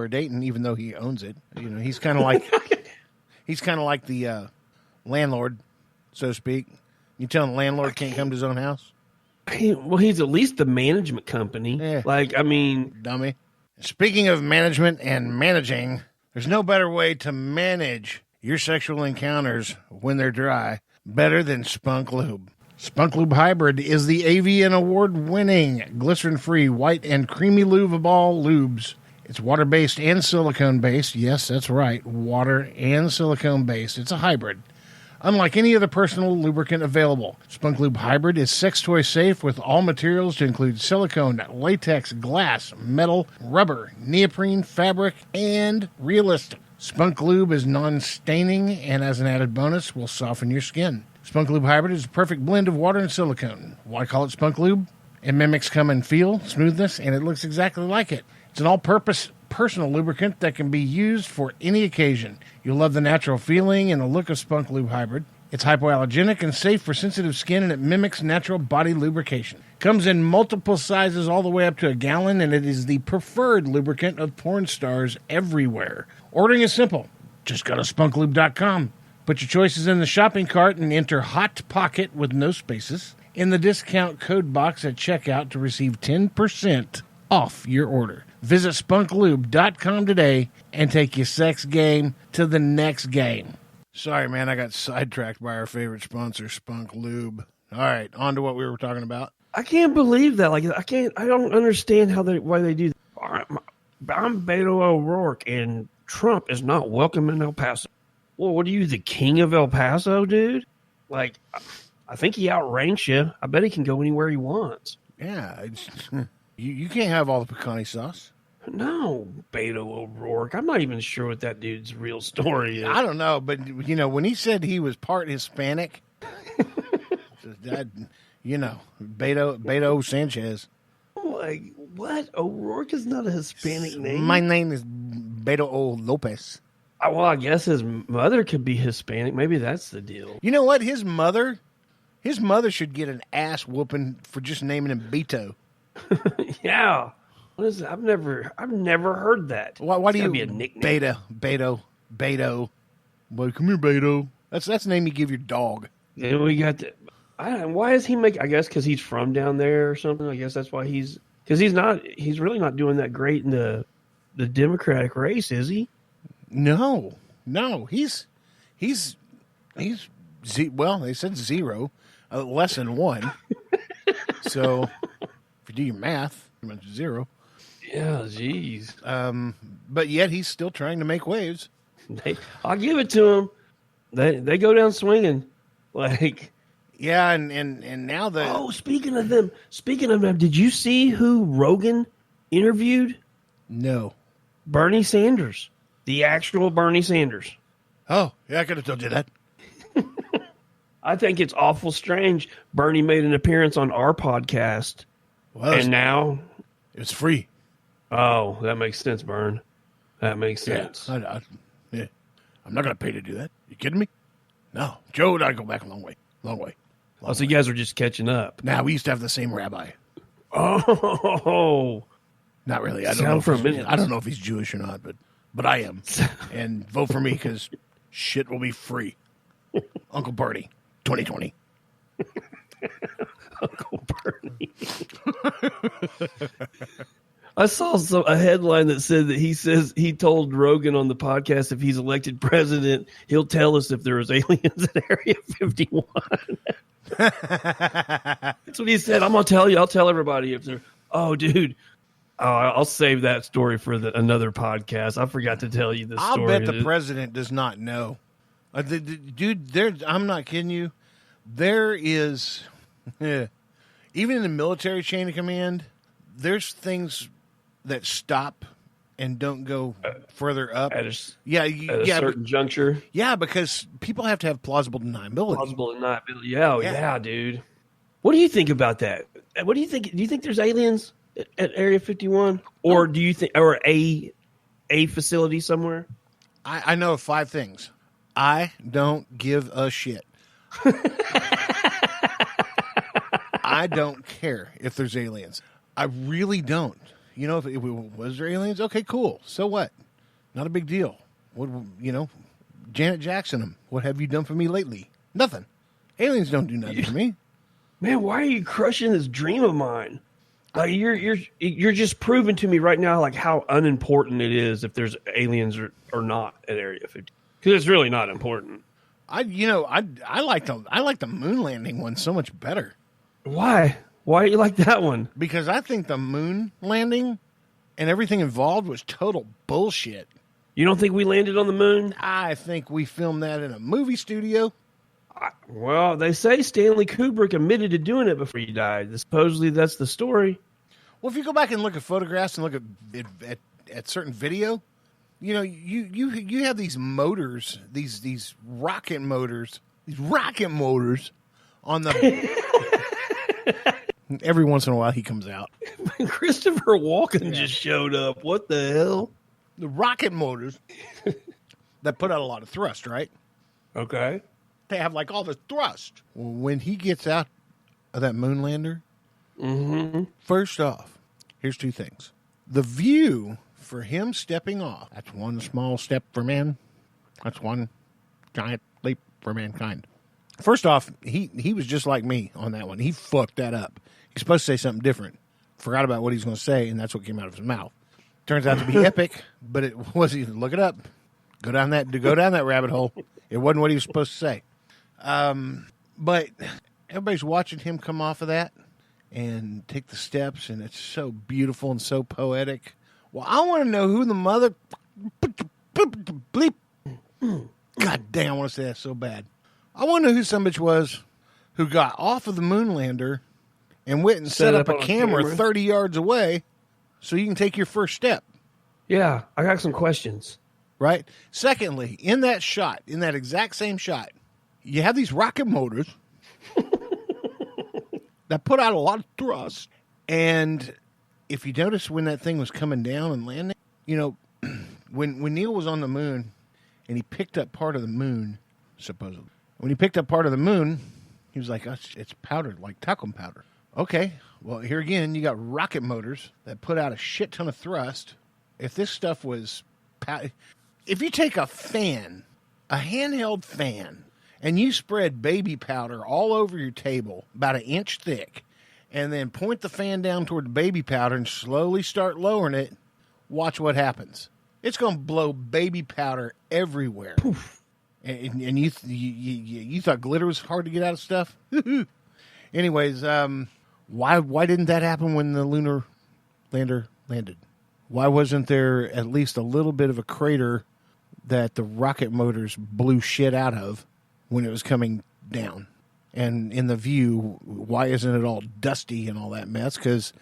are dating, even though he owns it. You know, he's kind of like the landlord, so to speak. You tell the landlord can't come to his own house? Well, he's at least the management company. Yeah. Like, I mean... Dummy. Speaking of management and managing, there's no better way to manage your sexual encounters when they're dry better than Spunk Lube. Spunk Lube Hybrid is the AVN award-winning, glycerin-free, white and creamy lube of all lubes. It's water-based and silicone-based. Yes, that's right, water and silicone-based. It's a hybrid. Unlike any other personal lubricant available, Spunk Lube Hybrid is sex toy safe with all materials to include silicone, latex, glass, metal, rubber, neoprene, fabric, and realistic. Spunk Lube is non-staining and, as an added bonus, will soften your skin. Spunk Lube Hybrid is a perfect blend of water and silicone. Why call it Spunk Lube? It mimics come and feel, smoothness, and it looks exactly like it. It's an all-purpose personal lubricant that can be used for any occasion. You'll love the natural feeling and the look of Spunk Lube Hybrid. It's hypoallergenic and safe for sensitive skin, and it mimics natural body lubrication. Comes in multiple sizes all the way up to a gallon, and it is the preferred lubricant of porn stars everywhere. Ordering is simple. Just go to spunklube.com. Put your choices in the shopping cart and enter Hot Pocket with no spaces in the discount code box at checkout to receive 10% off your order. Visit spunklube.com today and take your sex game to the next game. Sorry, man, I got sidetracked by our favorite sponsor, Spunk Lube. All right, on to what we were talking about. I can't believe that. Like, I don't understand why they do that. I'm Beto O'Rourke, and Trump is not welcome in El Paso. Well, what are you, the king of El Paso, dude? Like, I think he outranks you. I bet he can go anywhere he wants. Yeah, you can't have all the pecani sauce. No, Beto O'Rourke. I'm not even sure what that dude's real story is. I don't know, but, you know, when he said he was part Hispanic, that, you know, Beto Sanchez. Like, what? O'Rourke is not a Hispanic name? My name is Beto O. Lopez. Well, I guess his mother could be Hispanic. Maybe that's the deal. You know what? His mother should get an ass whooping for just naming him Beto. Yeah. What is it? I've never heard that. Why do you be a nickname? Beto? Well, come here, Beto. That's the name you give your dog. And we got the. Why is he make? I guess because he's from down there or something. I guess that's why he's really not doing that great in the Democratic race, is he? No, he's well, they said 0, less than 1. So if you do your math, pretty much 0. Yeah, geez. But yet he's still trying to make waves. I'll give it to him. They go down swinging, like. Yeah, and now the. Oh, speaking of them, did you see who Rogan interviewed? No. Bernie Sanders. The actual Bernie Sanders. Oh, yeah, I could have told you that. I think it's awful strange. Bernie made an appearance on our podcast, and now it's free. Oh, that makes sense, Bern. That makes sense. Yeah, I'm not going to pay to do that. You kidding me? No. Joe and I go back a long way. So you guys are just catching up. Now, we used to have the same rabbi. Oh. Not really. I don't know if he's Jewish or not, but I am. And vote for me because shit will be free. Uncle Bernie, 2020. Uncle Bernie. I saw a headline that said that he told Rogan on the podcast if he's elected president, he'll tell us if there was aliens in Area 51. That's what he said. I'm gonna tell you. I'll tell everybody if there. Oh, dude. Oh, I'll save that story for another podcast. I forgot to tell you this story. I'll bet the president does not know. Dude, I'm not kidding you. There is, even in the military chain of command, there's things that stop and don't go further up. At a certain juncture. Yeah, because people have to have plausible deniability. Yeah, dude. What do you think about that? What do you think? Do you think there's aliens at Area 51, or do you think, or a facility somewhere? I know of 5 things. I don't give a shit. I don't care if there's aliens. I really don't. You know, if it was there aliens, okay, cool. So what? Not a big deal. What, you know, Janet Jackson them. What have you done for me lately? Nothing. Aliens don't do nothing for me. Man, why are you crushing this dream of mine? Like you're just proving to me right now like how unimportant it is if there's aliens or not at Area 50. Because it's really not important. I like the moon landing one so much better. Why? Why do you like that one? Because I think the moon landing and everything involved was total bullshit. You don't think we landed on the moon? I think we filmed that in a movie studio. Well, they say Stanley Kubrick admitted to doing it before he died. Supposedly, that's the story. Well, if you go back and look at photographs and look at certain video, you know, you have these motors, these rocket motors on the. Every once in a while, he comes out. Christopher Walken just showed up. What the hell? The rocket motors that put out a lot of thrust, right? Okay. They have like all the thrust. Well, when he gets out of that moon lander, first off, here's two things. The view for him stepping off, that's one small step for man. That's one giant leap for mankind. First off, he was just like me on that one. He fucked that up. He's supposed to say something different. Forgot about what he's going to say, and that's what came out of his mouth. Turns out to be epic, but it wasn't. Look it up. Go down that rabbit hole. It wasn't what he was supposed to say. But everybody's watching him come off of that and take the steps, and it's so beautiful and so poetic. Well, I want to know who the mother bleep. God damn, I want to say that so bad. I want to know who some bitch was who got off of the moon lander and went and set up a camera 30 yards away so you can take your first step. Yeah, I got some questions. Right? Secondly, in that shot, in that exact same shot, you have these rocket motors that put out a lot of thrust. And if you notice when that thing was coming down and landing, you know, when Neil was on the moon and he picked up part of the moon, supposedly, when he picked up part of the moon, he was like, it's powdered, like talcum powder. Okay, well, here again, you got rocket motors that put out a shit ton of thrust. If this stuff was... If you take a fan, a handheld fan, and you spread baby powder all over your table, about 1 inch thick, and then point the fan down toward the baby powder and slowly start lowering it, watch what happens. It's going to blow baby powder everywhere. Poof. And you thought glitter was hard to get out of stuff? Anyways, why didn't that happen when the lunar lander landed? Why wasn't there at least a little bit of a crater that the rocket motors blew shit out of when it was coming down? And in the view, why isn't it all dusty and all that mess? Because,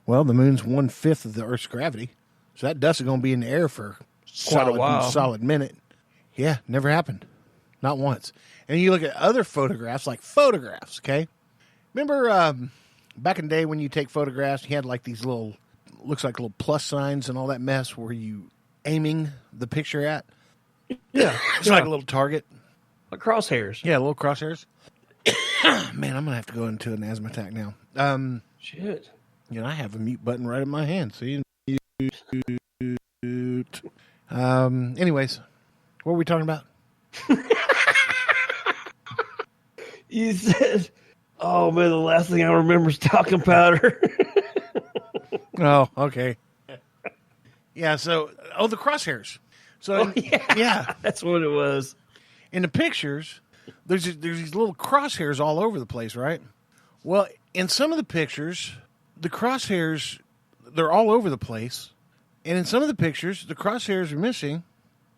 well, the moon's 1/5 of the Earth's gravity. So that dust is going to be in the air for quite a while. Solid minute. Yeah, never happened. Not once. And you look at other photographs, okay? Remember back in the day when you take photographs, you had like these little, looks like little plus signs and all that mess where you aiming the picture at? Yeah. It's like a little target. Like crosshairs. Yeah, little crosshairs. Man, I'm going to have to go into an asthma attack now. Shit. You know, I have a mute button right in my hand. See? Anyways, what were we talking about? You said, oh, man, the last thing I remember is talcum powder. Oh, okay. Yeah, so, the crosshairs. So, yeah. That's what it was. In the pictures, there's these little crosshairs all over the place, right? Well, in some of the pictures, the crosshairs, they're all over the place. And in some of the pictures, the crosshairs are missing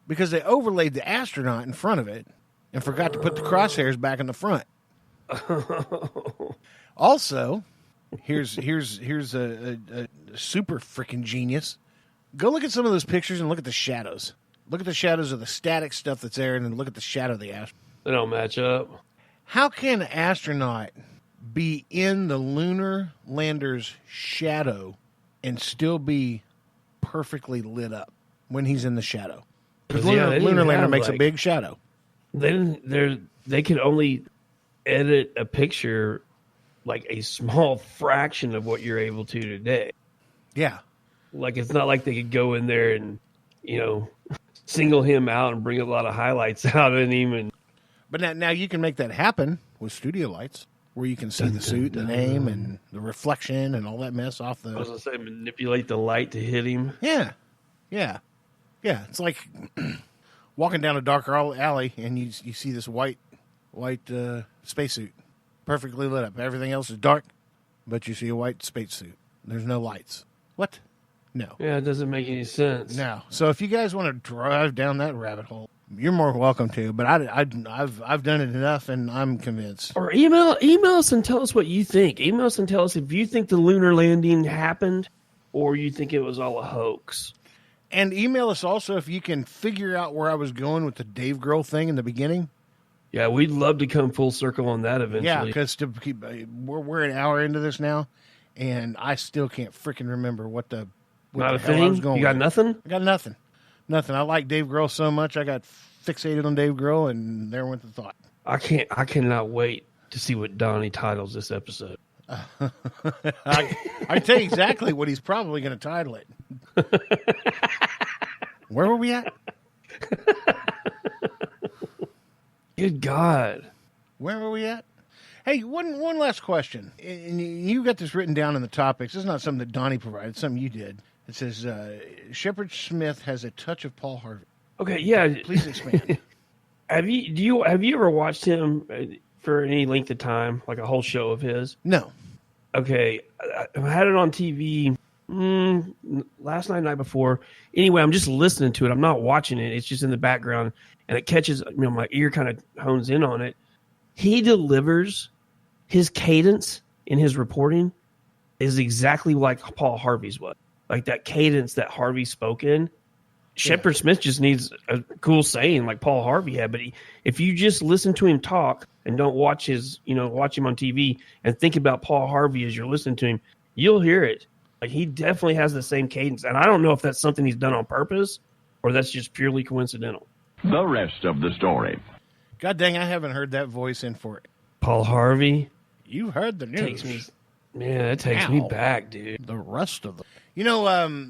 because they overlaid the astronaut in front of it and forgot to put the crosshairs back in the front. Also, here's a super freaking genius. Go look at some of those pictures and look at the shadows. Look at the shadows of the static stuff that's there, and then look at the shadow of the astronaut. They don't match up. How can an astronaut be in the lunar lander's shadow and still be perfectly lit up when he's in the shadow? Because lunar lander makes a big shadow. They could only edit a picture like a small fraction of what you're able to today. Yeah. Like, it's not like they could go in there and, single him out and bring a lot of highlights out of him. And But now you can make that happen with studio lights, where you can see the suit, the name, and the reflection, and all that mess off the. I was gonna say, manipulate the light to hit him. Yeah. It's like walking down a dark alley, and you see this white spacesuit, perfectly lit up. Everything else is dark, but you see a white spacesuit. There's no lights. What? No. Yeah, it doesn't make any sense. No. So if you guys want to drive down that rabbit hole, you're more welcome to. But I've done it enough, and I'm convinced. Or email us and tell us what you think. Email us and tell us if you think the lunar landing happened, or you think it was all a hoax. And email us also if you can figure out where I was going with the Dave Grohl thing in the beginning. Yeah, we'd love to come full circle on that eventually. Yeah, because we're an hour into this now, and I still can't freaking remember what the Not a hell I thing? was going You got with. nothing? I got nothing. Nothing. I like Dave Grohl so much, I got fixated on Dave Grohl, and there went the thought. I cannot wait to see what Donnie titles this episode. I can tell you exactly what he's probably going to title it. Where were we at? Good God. Where were we at? Hey, one last question. And you got this written down in the topics. This is not something that Donnie provided. It's something you did. It says, Shepard Smith has a touch of Paul Harvey. Okay, yeah. Please expand. Have you ever watched him for any length of time, like a whole show of his? No. Okay, I had it on TV last night before. Anyway, I'm just listening to it. I'm not watching it. It's just in the background, and it catches. My ear kind of hones in on it. He delivers his cadence in his reporting is exactly like Paul Harvey's was. Like that cadence that Harvey spoke in. Shepard Smith just needs a cool saying like Paul Harvey had. But if you just listen to him talk and don't watch watch him on TV and think about Paul Harvey as you're listening to him, you'll hear it. Like he definitely has the same cadence. And I don't know if that's something he's done on purpose or that's just purely coincidental. The rest of the story. God dang, I haven't heard that voice in for it. Paul Harvey. You heard the news. That takes me back, dude. The rest of them.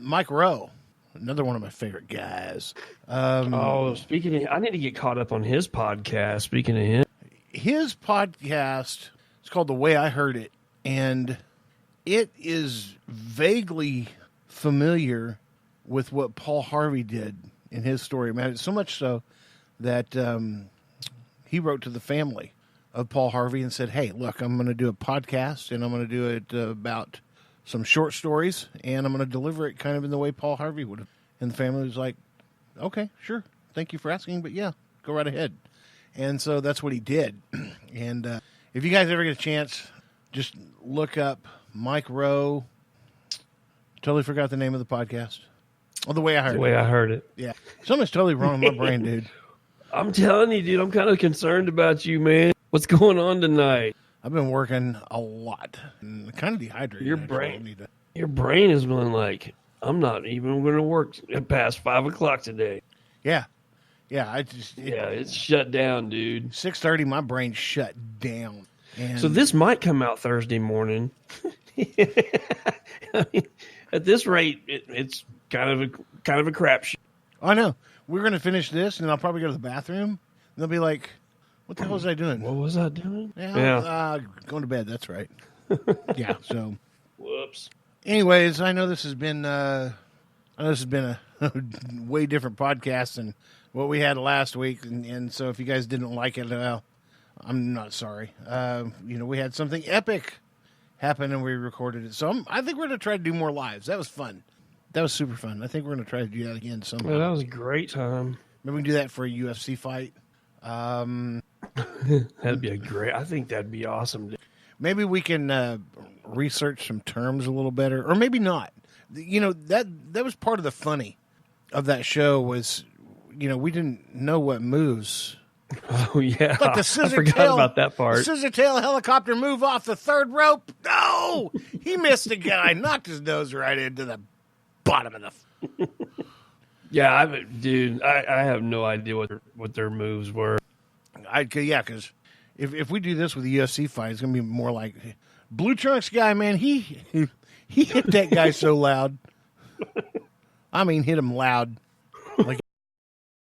Mike Rowe, another one of my favorite guys. Speaking of, I need to get caught up on his podcast. Speaking of him. His podcast is called The Way I Heard It, and it is vaguely familiar with what Paul Harvey did in his story. Man, it's so much so that he wrote to the family of Paul Harvey and said, hey, look, I'm going to do a podcast, and I'm going to do it about some short stories, and I'm going to deliver it kind of in the way Paul Harvey would have. And the family was like, okay, sure. Thank you for asking, but yeah, go right ahead. And so that's what he did. And if you guys ever get a chance, just look up Mike Rowe. Totally forgot the name of the podcast. Oh, The Way I Heard It. The Way I Heard It. Yeah. Something's totally wrong with my brain, dude. I'm telling you, dude, I'm kind of concerned about you, man. What's going on tonight? I've been working a lot and kind of dehydrated. Your brain has been like, I'm not even going to work past 5 o'clock today. Yeah. It's shut down, dude. 6:30, my brain shut down. And so this might come out Thursday morning. I mean, at this rate, it's kind of a crapshoot. I know. We're going to finish this, and I'll probably go to the bathroom. And they'll be like, what the hell was I doing? What was I doing? Going to bed. That's right. Yeah. So, whoops. Anyways, I know this has been a way different podcast than what we had last week, and so if you guys didn't like it, well, I'm not sorry. We had something epic happen, and we recorded it. So I think we're going to try to do more lives. That was fun. That was super fun. I think we're going to try to do that again sometime. Yeah, that was a great time. Maybe we can do that for a UFC fight. That'd be I think that'd be awesome. Maybe we can research some terms a little better, or maybe not. That was part of the funny of that show was, we didn't know what moves. Oh yeah, But the scissor I forgot tail, about that part. Scissor tail helicopter move off the third rope. No, he missed a guy, knocked his nose right into the bottom of the. Yeah, I have no idea what their moves were. Because if we do this with a UFC fight, it's gonna be more like Blue Trunks guy. Man, he hit that guy so loud. I mean, hit him loud.